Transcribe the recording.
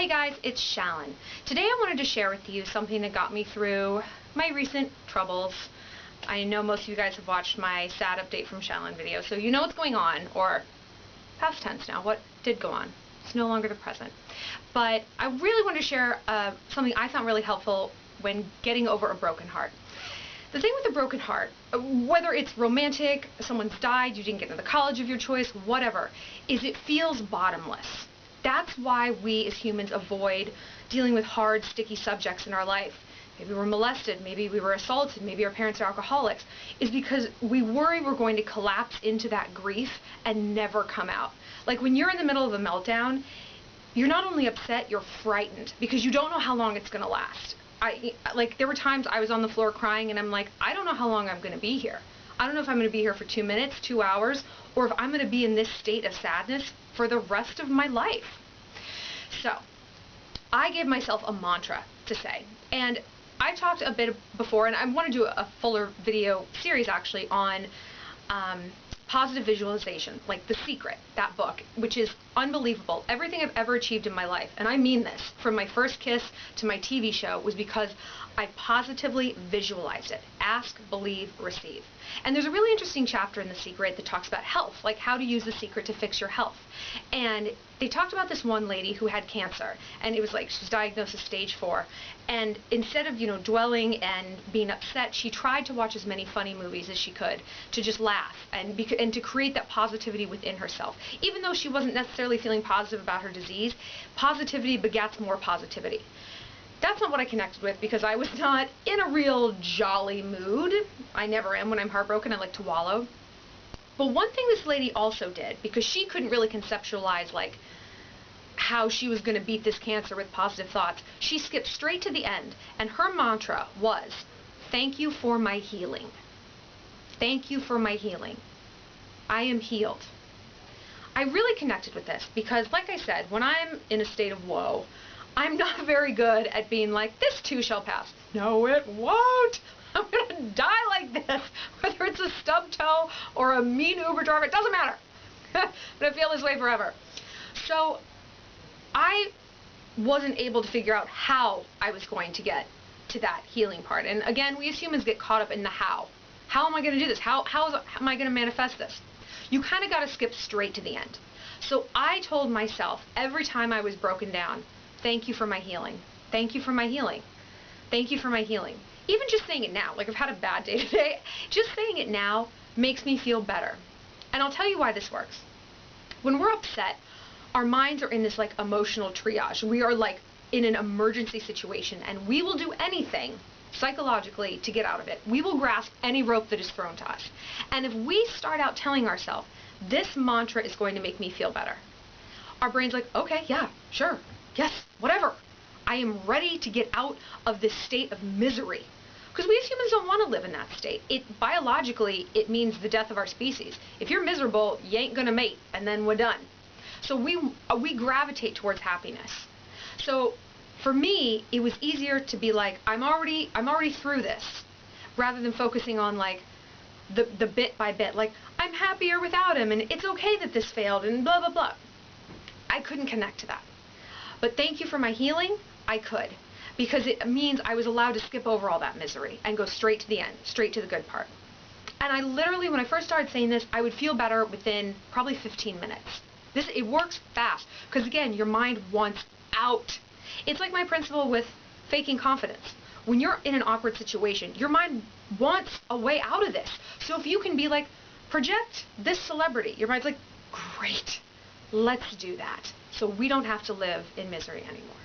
Hey guys, it's Shallon. Today I wanted to share with you something that got me through my recent troubles. I know most of you guys have watched my sad update from Shallon video, so you know what's going on, or past tense now, what did go on. It's no longer the present. But I really wanted to share something I found really helpful when getting over a broken heart. The thing with a broken heart, whether it's romantic, someone's died, you didn't get into the college of your choice, whatever, is it feels bottomless. That's why we as humans avoid dealing with hard, sticky subjects in our life. Maybe we were molested, maybe we were assaulted, maybe our parents are alcoholics, is because we worry we're going to collapse into that grief and never come out. Like when you're in the middle of a meltdown, you're not only upset, you're frightened because you don't know how long it's going to last. There were times I was on the floor crying and I'm like, I don't know how long I'm going to be here. I don't know if I'm going to be here for 2 minutes, 2 hours, or if I'm going to be in this state of sadness for the rest of my life. So, I gave myself a mantra to say, and I talked a bit before, and I want to do a fuller video series actually on positive visualization, like The Secret, that book, which is unbelievable. Everything I've ever achieved in my life, and I mean this, from my first kiss to my TV show, was because I positively visualized it. Ask, believe, receive. And there's a really interesting chapter in The Secret that talks about health, like how to use The Secret to fix your health. And they talked about this one lady who had cancer, and it was like she's diagnosed as stage 4. And instead of, dwelling and being upset, she tried to watch as many funny movies as she could to just laugh and to create that positivity within herself. Even though she wasn't necessarily feeling positive about her disease, positivity begets more positivity. That's not what I connected with because I was not in a real jolly mood. I never am when I'm heartbroken. I like to wallow. But one thing this lady also did, because she couldn't really conceptualize like how she was going to beat this cancer with positive thoughts, she skipped straight to the end, and her mantra was, "Thank you for my healing. Thank you for my healing. I am healed." I really connected with this because, like I said, when I'm in a state of woe, I'm not very good at being like, this too shall pass. No, it won't. I'm going to die like this. Whether it's a stub toe or a mean Uber driver, it doesn't matter. I'm going to feel this way forever. So I wasn't able to figure out how I was going to get to that healing part. And again, we as humans get caught up in the how. How am I going to do this? How am I going to manifest this? You kind of got to skip straight to the end. So I told myself every time I was broken down, thank you for my healing. Thank you for my healing. Thank you for my healing. Even just saying it now, like I've had a bad day today, just saying it now makes me feel better. And I'll tell you why this works. When we're upset, our minds are in this like emotional triage. We are like in an emergency situation and we will do anything psychologically to get out of it. We will grasp any rope that is thrown to us. And if we start out telling ourselves, this mantra is going to make me feel better, our brain's like, okay, yeah, sure, yes, whatever. I am ready to get out of this state of misery. Because we as humans don't want to live in that state. Biologically, it means the death of our species. If you're miserable, you ain't gonna mate, and then we're done. So we gravitate towards happiness. So for me, it was easier to be like, I'm already through this, rather than focusing on like the bit by bit, like I'm happier without him, and it's okay that this failed, and blah blah blah. I couldn't connect to that. But thank you for my healing, I could. Because it means I was allowed to skip over all that misery and go straight to the end, straight to the good part. And I literally, when I first started saying this, I would feel better within probably 15 minutes. It works fast, because again, your mind wants out. It's like my principle with faking confidence. When you're in an awkward situation, your mind wants a way out of this. So if you can be like, project this celebrity, your mind's like, great, let's do that. So we don't have to live in misery anymore.